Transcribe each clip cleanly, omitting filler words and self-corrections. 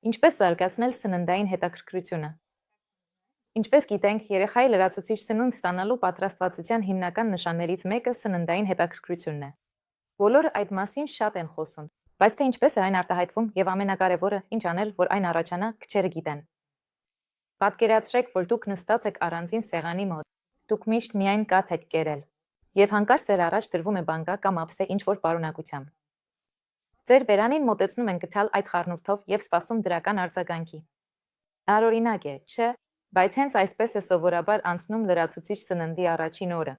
Ինչպես զարգացնել սննդային հետաքրքրությունը։ Ինչպես գիտենք, երեխայի լրացուցիչ սնունդ ստանալու պատրաստվածության հիմնական նշաններից մեկը սննդային հետաքրքրությունն է։ Բոլորը այդ մասին շատ են խոսում, բայց թե ինչպես է այն արտահայտվում եւ ամենակարևորը, ինչ անել, որ այն առաջանա, քչերը գիտեն։ Պատկերացրեք, որ դուք նստած եք առանձին սեղանի մոտ։ Դուք միշտ միայն կաթ եք կերել, եւ հանկարծ ձեր առաջ դրվում է բանկա կամ ափսե ինչ-որ պարունակությամբ։ Ձեր բերանին մոտեցնում են գտալ այդ խառնուրդով եւ սպասում դրական արձագանքի։ Տարօրինակ է, չէ՞, բայց հենց այսպես է սովորաբար անցնում լրացուցիչ սննդի առաջին օրը։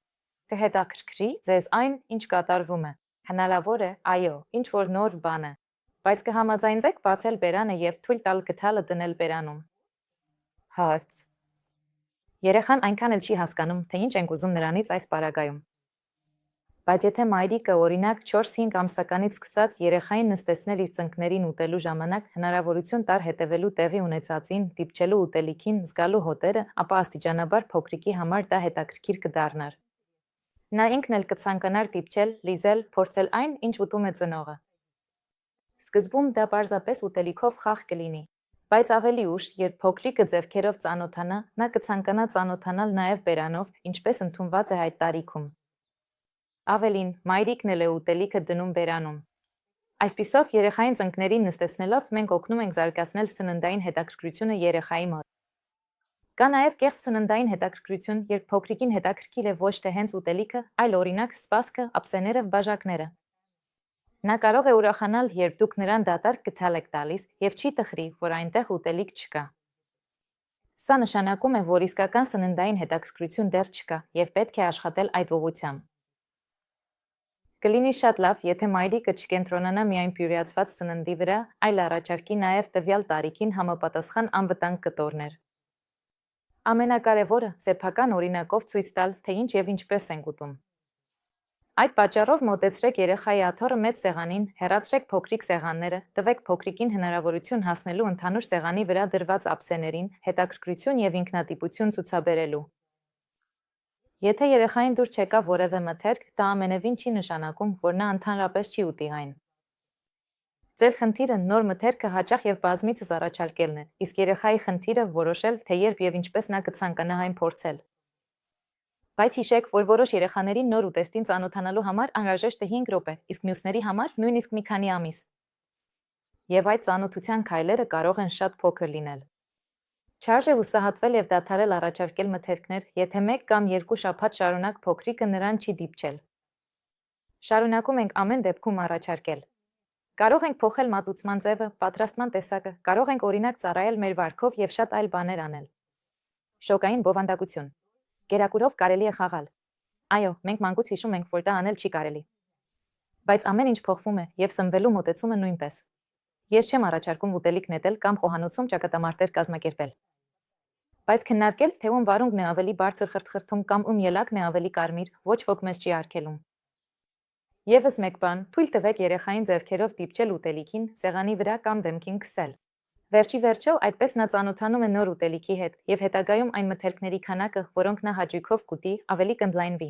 Կհետաքրքրի ձեզ այն, ինչ կատարվում է։ Հնարավոր է, այո, ինչ որ նոր բան է, բայց կհամաձայնվեք բացել բերանը եւ թույլ տալ գտալը դնել բերանում։ Հարց. Երեխան այնքան էլ չի հասկանում, թե ինչ ենք ուզում նրանից այս պարագայում։ Բայց եթե մայրիկը օրինակ 4-5 ամսականից սկսած երեխային նստեցնել իր ծնկներին ուտելու ժամանակ հնարավորություն տար հետևելու տեղի ունեցածին, դիպչելու ուտելիքին, զգալու հոտերը, ապա աստիճանաբար փոքրիկի համար դա հետաքրքիր կդառնար։ Նա ինքն էլ կցանկանար դիպչել, լիզել, փորձել այն, ինչ ուտում է ծնողը։ Սկզբում դա պարզապես ուտելիքով խաղ կլինի, բայց ավելի ուշ, երբ փոքրիկը ձեռքերով ծանոթանա, նա կցանկանա ծանոթանալ նաև բերանով, ինչպես ընդունված է այդ տարիքում։ Ավելին, մայրիկն էլ է ուտելիքը դնում բերանում։ Այսպիսով, երեխային ծնկներին նստեցնելով մենք օգնում ենք զարգացնել սննդային հետաքրքրությունը երեխայի մոտ։ Կա նաև կեղծ սննդային հետաքրքրություն, երբ փոքրիկին հետաքրքիր է ոչ թե հենց ուտելիքը, այլ օրինակ սպասքը, ափսեները, բաժակները։ Նա կարող է ուրախանալ, երբ դուք նրան դատարկ գտալ եք տալիս եւ չի տխրի, որ այնտեղ ուտելիք չկա։ Սա նշանակում է, որ իսկական սննդային հետաքրքրություն դեռ չկա եւ պետք է աշխատել այդ ուղղությամբ։ Կլինի շատ լավ, եթե մայրիկը չկենտրոնանա միայն բյուրեղացված սննդի վրա, այլ առաջարկի նաև տվյալ տարիքին համապատասխան անվտանգ կտորներ։ Ամենակարևորը սեփական օրինակով ցույց տալ, թե ինչ եւ ինչպես ենք ուտում։ Այդ պատճառով մոտեցրեք երեխայի աթոռը մեծ սեղանին, հեռացրեք փոքրիկ սեղանները, տվեք փոքրիկին հնարավորություն հասնելու ընդհանուր սեղանի վրա դրված ափսեներին, հետաքրքրություն եւ ինքնատիպություն ցուցաբերելու։ Եթե երեխային դուր չեկա որևէ մթերք, դա ամենևին չի նշանակում, որ նա ընդհանրապես չի ուտի այն։ Ձեր խնդիրը նոր մթերքը հաճախ եւ բազմիցս առաջարկելն է, իսկ երեխայի խնդիրը որոշել, թե երբ եւ ինչպես նա կցանկանա այն փորձել։ Բայց հիշեք, որ որոշ երեխաների նոր ուտեստին ծանոթանալու համար անհրաժեշտ է 5 րոպե, իսկ մյուսների համար նույնիսկ մի քանի ամիս։ Եվ այդ ծանոթության քայլերը կարող են շատ փոքր լինել։ Չարժե հուսահատվել եւ դադարել առաջարկել մթերքներ, եթե 1 կամ 2 շաբաթ շարունակ փոքրիկը նրան չի դիպչել։ Շարունակում ենք ամեն դեպքում առաջարկել։ Կարող ենք փոխել մատուցման ձևը, պատրաստման տեսակը, կարող ենք օրինակ ծառայել մեր վարքով եւ շատ այլ բաներ անել։ Շոկային բովանդակություն։ Գերակուրով կարելի է խաղալ։ Այո, մենք մանկուց հիշում ենք, որ դա անել չի կարելի։ Բայց ամեն ինչ փոխվում է եւ սնվելու մոտեցումը նույնպես։ Ես չեմ առաջարկում ուտելիք նետել կամ խոհանոցում ճակատամարտեր կազմակերպել։ Բայց քննարկել, թե ում վարունգն է ավելի բարձր խրթխրթում կամ ում ելակն է ավելի կարմիր, ոչ ոք մեզ չի արգելում։ Եվս մեկ բան, թույլ տվեք երեխային ձեռքերով դիպչել ուտելիքին, սեղանի վրա կամ դեմքին քսել։ Վերջի վերջո այդպես նա ծանոթանում է նոր ուտելիքի հետ եւ հետագայում այն մթերքների քանակը, որոնք նա հաճույքով կուտի, ավելի կընդլայնվի։